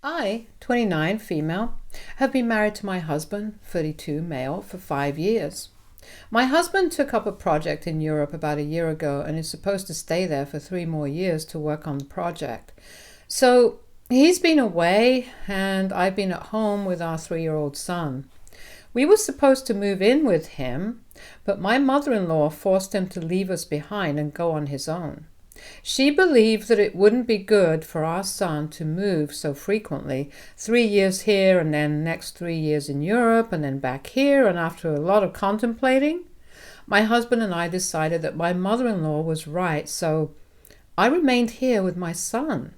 I, 29, female, have been married to my husband, 32, male, for 5 years. My husband took up a project in Europe about a year ago and is supposed to stay there for 3 more years to work on the project. So he's been away and I've been at home with our 3-year-old son. We were supposed to move in with him, but my mother-in-law forced him to leave us behind and go on his own. She believed that it wouldn't be good for our son to move so frequently, 3 years here and then next 3 years in Europe and then back here, and after a lot of contemplating, my husband and I decided that my mother-in-law was right, so I remained here with my son.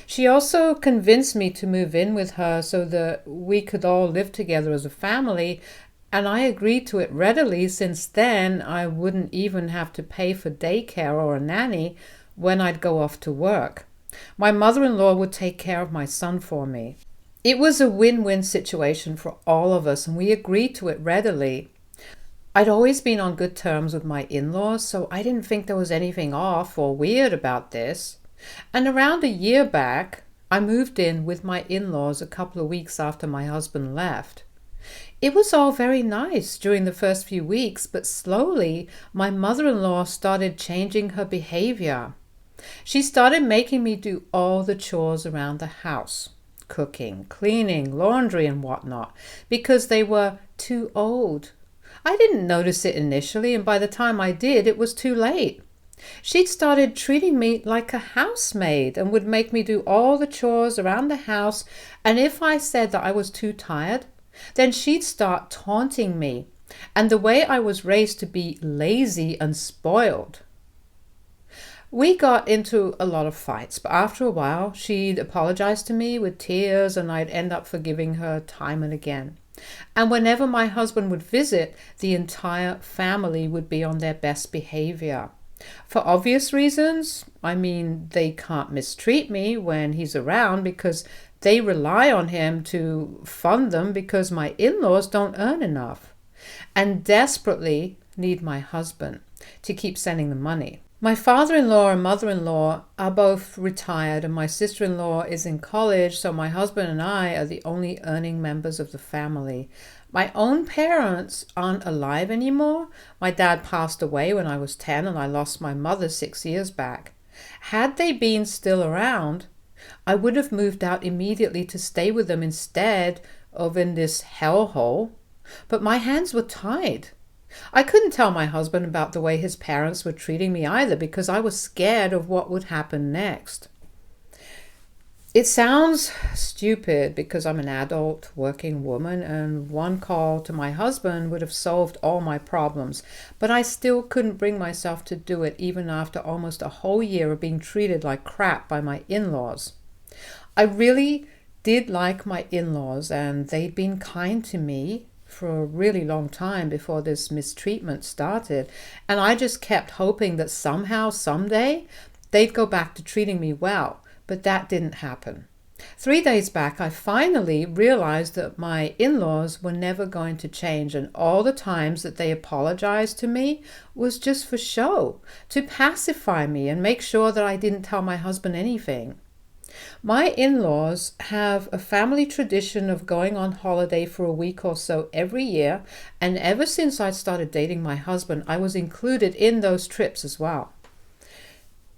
She also convinced me to move in with her so that we could all live together as a family, and I agreed to it readily since then I wouldn't even have to pay for daycare or a nanny when I'd go off to work. My mother-in-law would take care of my son for me. It was a win-win situation for all of us, and we agreed to it readily. I'd always been on good terms with my in-laws, so I didn't think there was anything off or weird about this. And around a year back, I moved in with my in-laws a couple of weeks after my husband left. It was all very nice during the first few weeks, but slowly my mother-in-law started changing her behavior. She started making me do all the chores around the house, cooking, cleaning, laundry and whatnot, because they were too old. I didn't notice it initially, and by the time I did, it was too late. She'd started treating me like a housemaid and would make me do all the chores around the house, and if I said that I was too tired, then she'd start taunting me and the way I was raised to be lazy and spoiled. We got into a lot of fights, but after a while she'd apologize to me with tears and I'd end up forgiving her time and again. And whenever my husband would visit, the entire family would be on their best behavior. For obvious reasons, they can't mistreat me when he's around because they rely on him to fund them because my in-laws don't earn enough and desperately need my husband to keep sending the money. My father-in-law and mother-in-law are both retired and my sister-in-law is in college, so my husband and I are the only earning members of the family. My own parents aren't alive anymore. My dad passed away when I was 10 and I lost my mother 6 years back. Had they been still around, I would have moved out immediately to stay with them instead of in this hellhole. But my hands were tied. I couldn't tell my husband about the way his parents were treating me either because I was scared of what would happen next. It sounds stupid because I'm an adult working woman and one call to my husband would have solved all my problems, but I still couldn't bring myself to do it even after almost a whole year of being treated like crap by my in-laws. I really did like my in-laws and they'd been kind to me for a really long time before this mistreatment started, and I just kept hoping that somehow, someday, they'd go back to treating me well. But that didn't happen. 3 days back, I finally realized that my in-laws were never going to change, and all the times that they apologized to me was just for show, to pacify me and make sure that I didn't tell my husband anything. My in-laws have a family tradition of going on holiday for a week or so every year, and ever since I started dating my husband, I was included in those trips as well.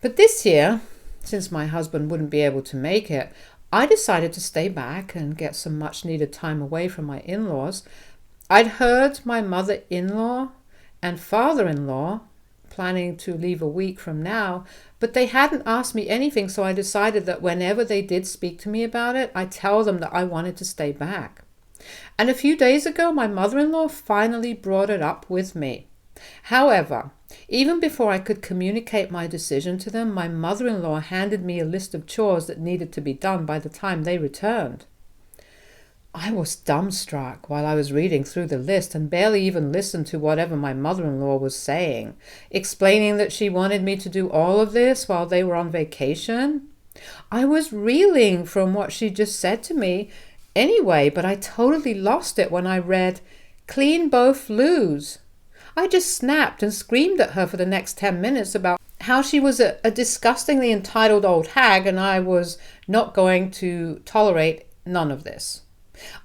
But this year, since my husband wouldn't be able to make it, I decided to stay back and get some much needed time away from my in-laws. I'd heard my mother-in-law and father-in-law planning to leave a week from now, but they hadn't asked me anything, so I decided that whenever they did speak to me about it, I'd tell them that I wanted to stay back. And a few days ago, my mother-in-law finally brought it up with me. However, even before I could communicate my decision to them, my mother-in-law handed me a list of chores that needed to be done by the time they returned. I was dumbstruck while I was reading through the list and barely even listened to whatever my mother-in-law was saying, explaining that she wanted me to do all of this while they were on vacation. I was reeling from what she just said to me anyway, but I totally lost it when I read, "Clean both loos." I just snapped and screamed at her for the next 10 minutes about how she was a disgustingly entitled old hag and I was not going to tolerate None of this.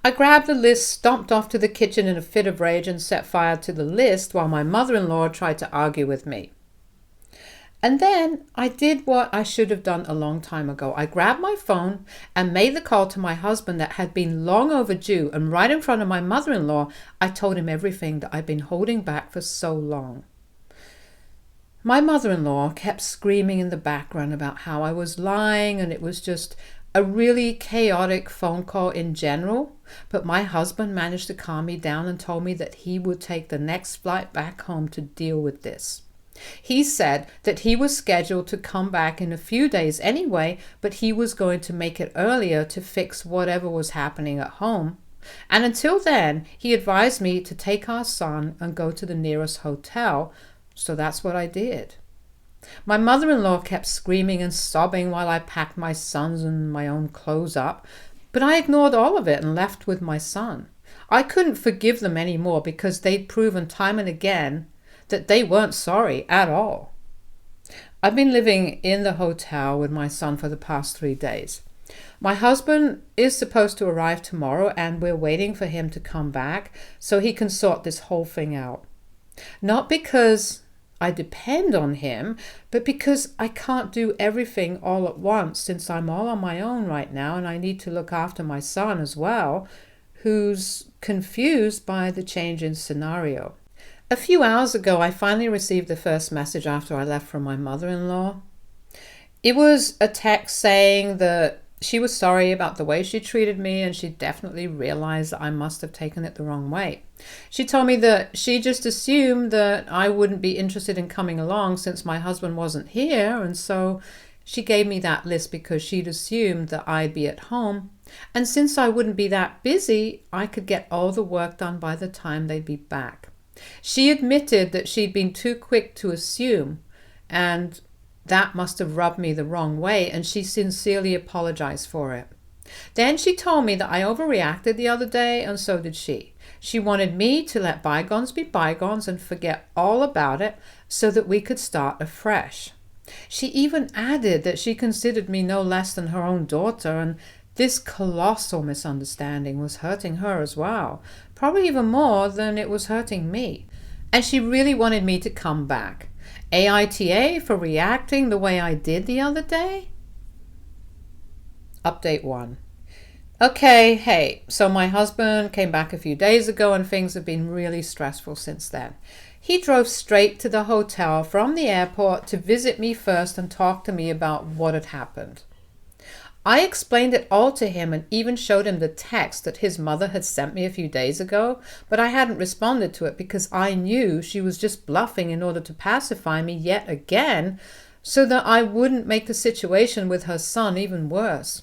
I grabbed the list, stomped off to the kitchen in a fit of rage, and set fire to the list while my mother-in-law tried to argue with me. And then I did what I should have done a long time ago. I grabbed my phone and made the call to my husband that had been long overdue, and right in front of my mother-in-law, I told him everything that I'd been holding back for so long. My mother-in-law kept screaming in the background about how I was lying and it was just a really chaotic phone call in general, but my husband managed to calm me down and told me that he would take the next flight back home to deal with this. He said that he was scheduled to come back in a few days anyway, but he was going to make it earlier to fix whatever was happening at home. And until then, he advised me to take our son and go to the nearest hotel, so that's what I did. My mother-in-law kept screaming and sobbing while I packed my son's and my own clothes up, but I ignored all of it and left with my son. I couldn't forgive them anymore because they'd proven time and again that they weren't sorry at all. I've been living in the hotel with my son for the past 3 days. My husband is supposed to arrive tomorrow and we're waiting for him to come back so he can sort this whole thing out. Not because I depend on him, but because I can't do everything all at once since I'm all on my own right now and I need to look after my son as well, who's confused by the change in scenario. A few hours ago, I finally received the first message after I left from my mother-in-law. It was a text saying that she was sorry about the way she treated me and she definitely realized that I must have taken it the wrong way. She told me that she just assumed that I wouldn't be interested in coming along since my husband wasn't here, and so she gave me that list because she'd assumed that I'd be at home, and since I wouldn't be that busy, I could get all the work done by the time they'd be back. She admitted that she'd been too quick to assume, and that must have rubbed me the wrong way, and she sincerely apologized for it. Then she told me that I overreacted the other day, and so did she. She wanted me to let bygones be bygones and forget all about it so that we could start afresh. She even added that she considered me no less than her own daughter, and this colossal misunderstanding was hurting her as well, probably even more than it was hurting me. And she really wanted me to come back. AITA for reacting the way I did the other day? Update 1. Okay, hey, so my husband came back a few days ago and things have been really stressful since then. He drove straight to the hotel from the airport to visit me first and talk to me about what had happened. I explained it all to him and even showed him the text that his mother had sent me a few days ago, but I hadn't responded to it because I knew she was just bluffing in order to pacify me yet again so that I wouldn't make the situation with her son even worse.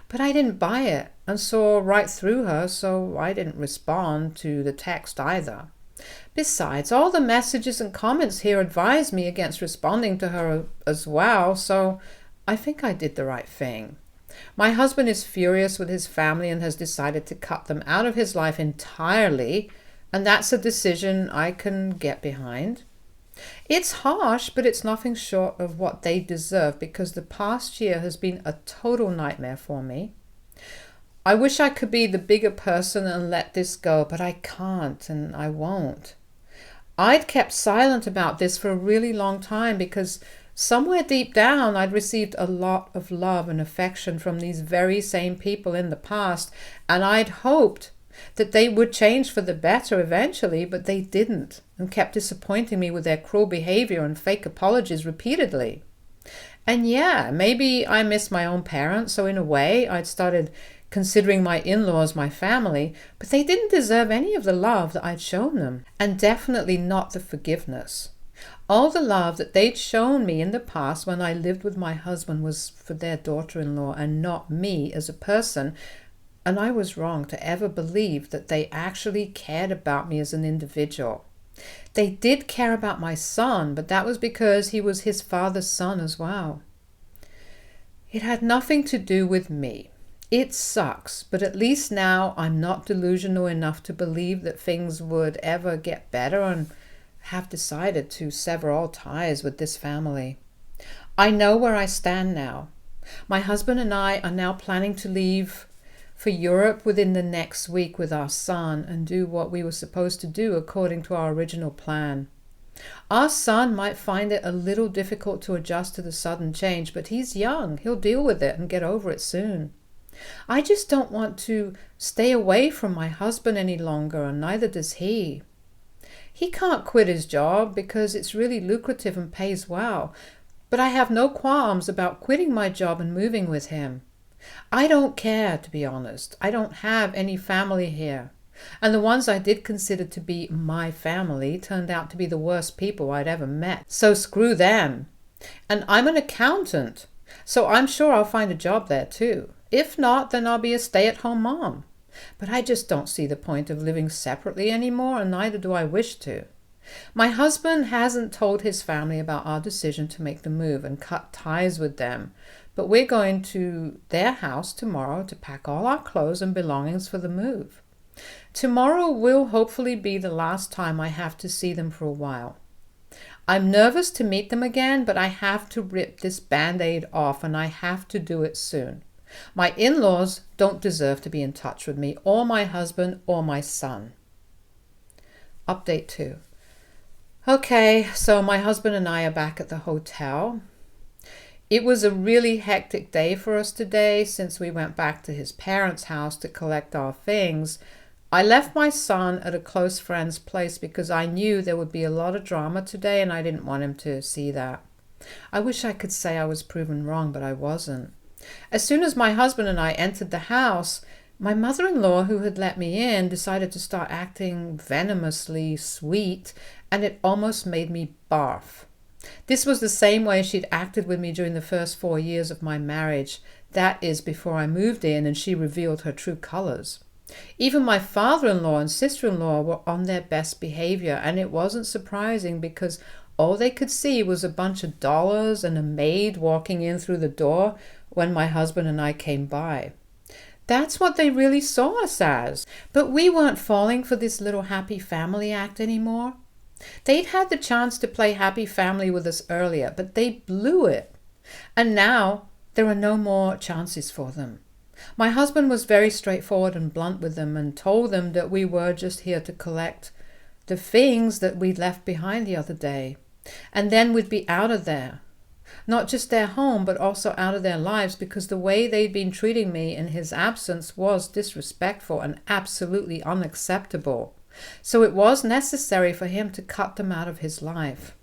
But I didn't buy it and saw right through her, so I didn't respond to the text either. Besides, all the messages and comments here advised me against responding to her as well, so I think I did the right thing. My husband is furious with his family and has decided to cut them out of his life entirely, and that's a decision I can get behind. It's harsh, but it's nothing short of what they deserve because the past year has been a total nightmare for me. I wish I could be the bigger person and let this go, but I can't and I won't. I'd kept silent about this for a really long time because somewhere deep down, I'd received a lot of love and affection from these very same people in the past, and I'd hoped that they would change for the better eventually, but they didn't, and kept disappointing me with their cruel behavior and fake apologies repeatedly. And yeah, maybe I missed my own parents, so in a way, I'd started considering my in-laws my family, but they didn't deserve any of the love that I'd shown them, and definitely not the forgiveness. All the love that they'd shown me in the past when I lived with my husband was for their daughter-in-law and not me as a person, and I was wrong to ever believe that they actually cared about me as an individual. They did care about my son, but that was because he was his father's son as well. It had nothing to do with me. It sucks, but at least now I'm not delusional enough to believe that things would ever get better and have decided to sever all ties with this family. I know where I stand now. My husband and I are now planning to leave for Europe within the next week with our son and do what we were supposed to do according to our original plan. Our son might find it a little difficult to adjust to the sudden change, but he's young. He'll deal with it and get over it soon. I just don't want to stay away from my husband any longer, and neither does he. He can't quit his job because it's really lucrative and pays well, but I have no qualms about quitting my job and moving with him. I don't care, to be honest. I don't have any family here. And the ones I did consider to be my family turned out to be the worst people I'd ever met. So screw them. And I'm an accountant, so I'm sure I'll find a job there too. If not, then I'll be a stay-at-home mom. But I just don't see the point of living separately anymore, and neither do I wish to. My husband hasn't told his family about our decision to make the move and cut ties with them, but we're going to their house tomorrow to pack all our clothes and belongings for the move. Tomorrow will hopefully be the last time I have to see them for a while. I'm nervous to meet them again, but I have to rip this Band-Aid off, and I have to do it soon. My in-laws don't deserve to be in touch with me, or my husband, or my son. Update 2. Okay, so my husband and I are back at the hotel. It was a really hectic day for us today since we went back to his parents' house to collect our things. I left my son at a close friend's place because I knew there would be a lot of drama today and I didn't want him to see that. I wish I could say I was proven wrong, but I wasn't. As soon as my husband and I entered the house, my mother-in-law, who had let me in, decided to start acting venomously sweet, and it almost made me barf. This was the same way she'd acted with me during the first 4 years of my marriage. That is, before I moved in and she revealed her true colors. Even my father-in-law and sister-in-law were on their best behavior, and it wasn't surprising because all they could see was a bunch of dollars and a maid walking in through the door when my husband and I came by. That's what they really saw us as. But we weren't falling for this little happy family act anymore. They'd had the chance to play happy family with us earlier, but they blew it. And now there are no more chances for them. My husband was very straightforward and blunt with them and told them that we were just here to collect the things that we'd left behind the other day. And then we'd be out of there. Not just their home, but also out of their lives, because the way they'd been treating me in his absence was disrespectful and absolutely unacceptable. So it was necessary for him to cut them out of his life.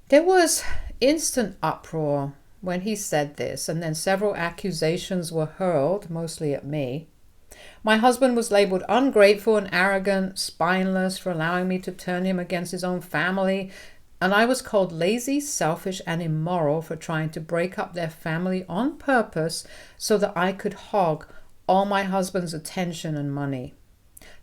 There was instant uproar when he said this, and then several accusations were hurled, mostly at me. My husband was labeled ungrateful and arrogant, spineless for allowing me to turn him against his own family, and I was called lazy, selfish, and immoral for trying to break up their family on purpose so that I could hog all my husband's attention and money.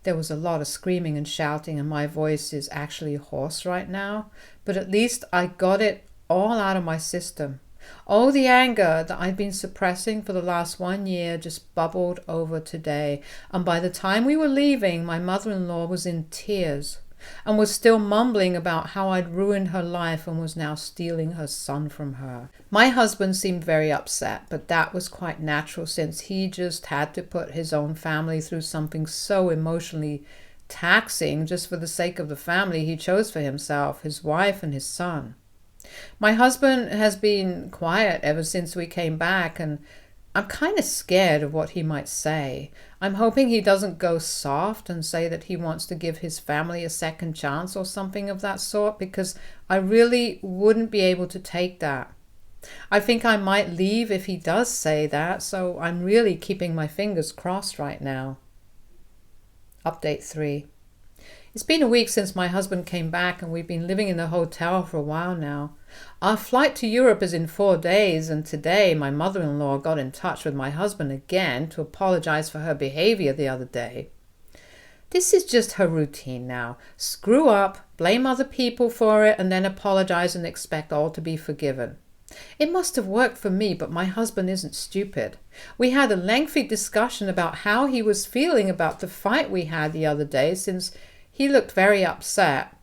There was a lot of screaming and shouting, and my voice is actually hoarse right now, but at least I got it all out of my system. All the anger that I'd been suppressing for the last 1 year just bubbled over today, and by the time we were leaving, my mother-in-law was in tears and was still mumbling about how I'd ruined her life and was now stealing her son from her. My husband seemed very upset, but that was quite natural since he just had to put his own family through something so emotionally taxing just for the sake of the family he chose for himself, his wife and his son. My husband has been quiet ever since we came back, and I'm kind of scared of what he might say. I'm hoping he doesn't go soft and say that he wants to give his family a second chance or something of that sort, because I really wouldn't be able to take that. I think I might leave if he does say that, so I'm really keeping my fingers crossed right now. Update 3. It's been a week since my husband came back, and we've been living in the hotel for a while now. Our flight to Europe is in 4 days, and today my mother-in-law got in touch with my husband again to apologize for her behavior the other day. This is just her routine now. Screw up, blame other people for it, and then apologize and expect all to be forgiven. It must have worked for me, but my husband isn't stupid. We had a lengthy discussion about how he was feeling about the fight we had the other day, since he looked very upset.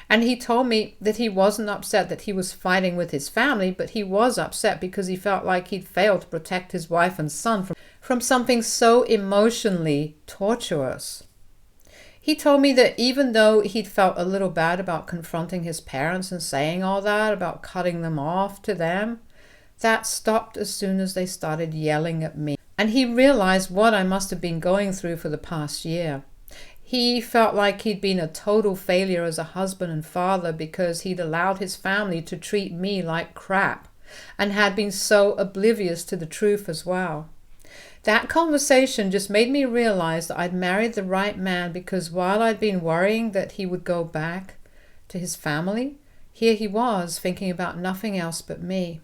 And he told me that he wasn't upset that he was fighting with his family, but he was upset because he felt like he'd failed to protect his wife and son from something so emotionally torturous. He told me that even though he'd felt a little bad about confronting his parents and saying all that, about cutting them off to them, that stopped as soon as they started yelling at me. And he realized what I must have been going through for the past year. He felt like he'd been a total failure as a husband and father because he'd allowed his family to treat me like crap and had been so oblivious to the truth as well. That conversation just made me realize that I'd married the right man, because while I'd been worrying that he would go back to his family, here he was thinking about nothing else but me.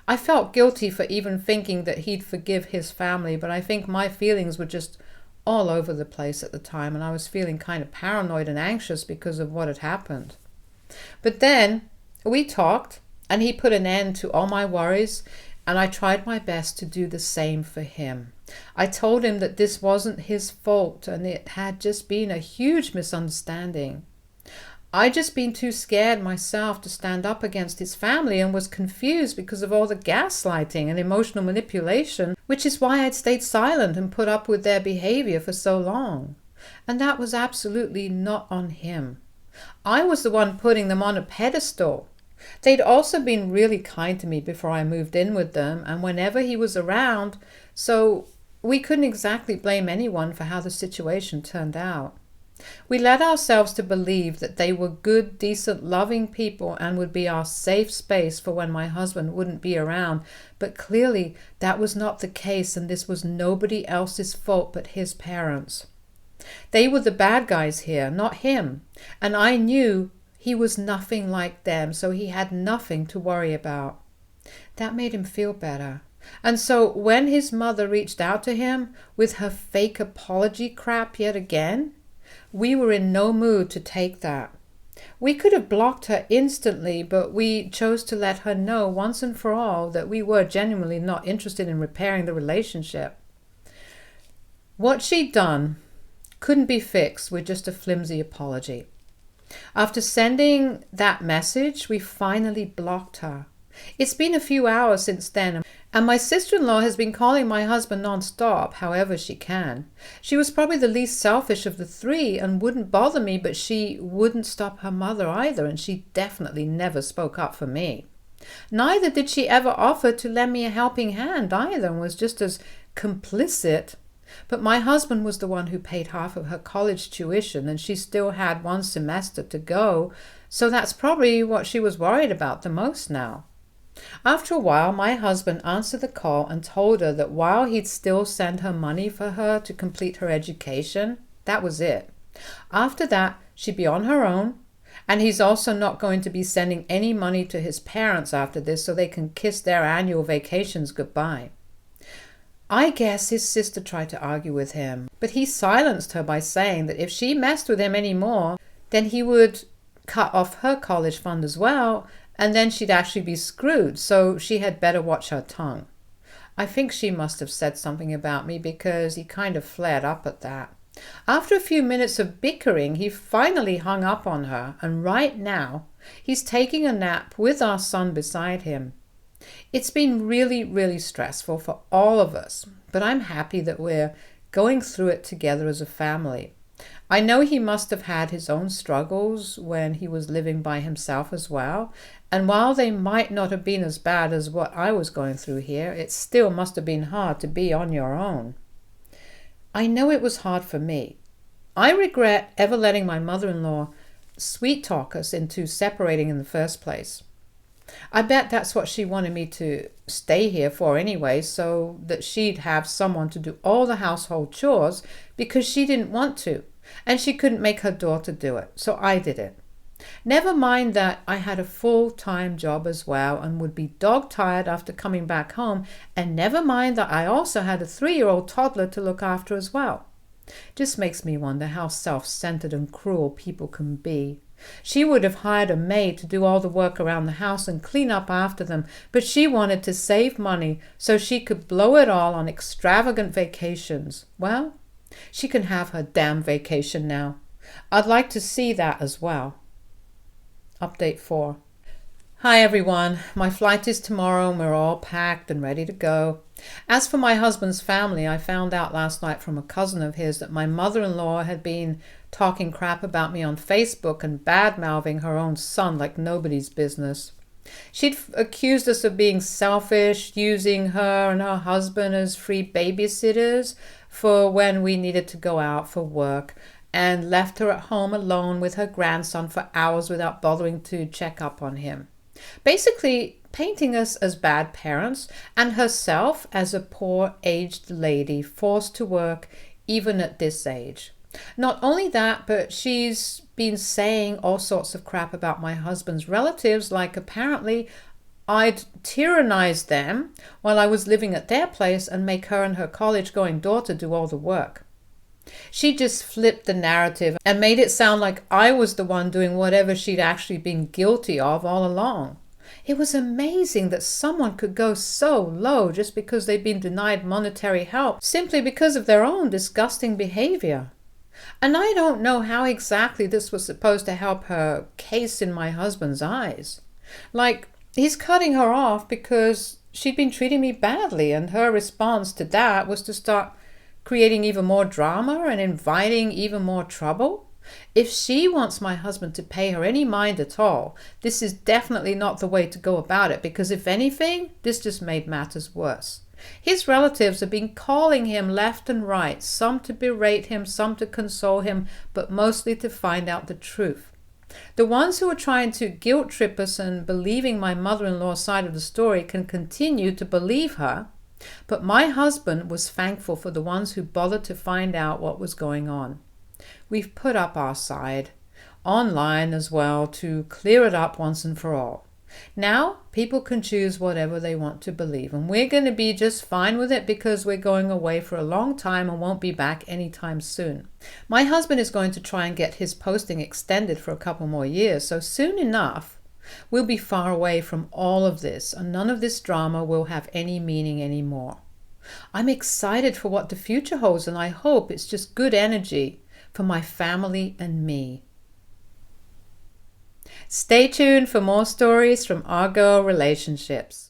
I felt guilty for even thinking that he'd forgive his family, but I think my feelings were just all over the place at the time, and I was feeling kind of paranoid and anxious because of what had happened. But then we talked, and he put an end to all my worries, and I tried my best to do the same for him. I told him that this wasn't his fault, and it had just been a huge misunderstanding. I'd just been too scared myself to stand up against his family, and was confused because of all the gaslighting and emotional manipulation, which is why I'd stayed silent and put up with their behavior for so long. And that was absolutely not on him. I was the one putting them on a pedestal. They'd also been really kind to me before I moved in with them, and whenever he was around, so we couldn't exactly blame anyone for how the situation turned out. We led ourselves to believe that they were good, decent, loving people and would be our safe space for when my husband wouldn't be around, but clearly that was not the case, and this was nobody else's fault but his parents. They were the bad guys here, not him, and I knew he was nothing like them, so he had nothing to worry about. That made him feel better. And so when his mother reached out to him with her fake apology crap yet again, we were in no mood to take that. We could have blocked her instantly, but we chose to let her know once and for all that we were genuinely not interested in repairing the relationship. What she'd done couldn't be fixed with just a flimsy apology. After sending that message, we finally blocked her. It's been a few hours since then, and my sister-in-law has been calling my husband non-stop, however she can. She was probably the least selfish of the three and wouldn't bother me, but she wouldn't stop her mother either, and she definitely never spoke up for me. Neither did she ever offer to lend me a helping hand either, and was just as complicit. But my husband was the one who paid half of her college tuition, and she still had one semester to go, so that's probably what she was worried about the most now. After a while, my husband answered the call and told her that while he'd still send her money for her to complete her education, that was it. After that, she'd be on her own, and he's also not going to be sending any money to his parents after this so they can kiss their annual vacations goodbye. I guess his sister tried to argue with him, but he silenced her by saying that if she messed with him anymore, then he would cut off her college fund as well, and then she'd actually be screwed, so she had better watch her tongue. I think she must have said something about me because he kind of flared up at that. After a few minutes of bickering, he finally hung up on her, and right now he's taking a nap with our son beside him. It's been really, really stressful for all of us, but I'm happy that we're going through it together as a family. I know he must have had his own struggles when he was living by himself as well, and while they might not have been as bad as what I was going through here, it still must have been hard to be on your own. I know it was hard for me. I regret ever letting my mother-in-law sweet-talk us into separating in the first place. I bet that's what she wanted me to stay here for anyway, so that she'd have someone to do all the household chores because she didn't want to, and she couldn't make her daughter do it, so I did it. Never mind that I had a full-time job as well and would be dog-tired after coming back home, and never mind that I also had a 3-year-old toddler to look after as well. Just makes me wonder how self-centered and cruel people can be. She would have hired a maid to do all the work around the house and clean up after them, but she wanted to save money so she could blow it all on extravagant vacations. Well, she can have her damn vacation now. I'd like to see that as well. Update 4. Hi everyone, my flight is tomorrow and we're all packed and ready to go. As for my husband's family, I found out last night from a cousin of his that my mother-in-law had been talking crap about me on Facebook and bad-mouthing her own son like nobody's business. She'd accused us of being selfish, using her and her husband as free babysitters for when we needed to go out for work, and left her at home alone with her grandson for hours without bothering to check up on him. Basically, painting us as bad parents and herself as a poor aged lady forced to work even at this age. Not only that, but she's been saying all sorts of crap about my husband's relatives, like apparently I'd tyrannize them while I was living at their place and make her and her college-going daughter do all the work. She just flipped the narrative and made it sound like I was the one doing whatever she'd actually been guilty of all along. It was amazing that someone could go so low just because they'd been denied monetary help simply because of their own disgusting behavior. And I don't know how exactly this was supposed to help her case in my husband's eyes. Like, he's cutting her off because she'd been treating me badly, and her response to that was to start creating even more drama and inviting even more trouble. If she wants my husband to pay her any mind at all, this is definitely not the way to go about it, because if anything, this just made matters worse. His relatives have been calling him left and right, some to berate him, some to console him, but mostly to find out the truth. The ones who are trying to guilt trip us and believing my mother-in-law's side of the story can continue to believe her, but my husband was thankful for the ones who bothered to find out what was going on. We've put up our side, online as well, to clear it up once and for all. Now, people can choose whatever they want to believe, and we're going to be just fine with it because we're going away for a long time and won't be back anytime soon. My husband is going to try and get his posting extended for a couple more years, so soon enough, we'll be far away from all of this, and none of this drama will have any meaning anymore. I'm excited for what the future holds, and I hope it's just good energy for my family and me. Stay tuned for more stories from our girl relationships.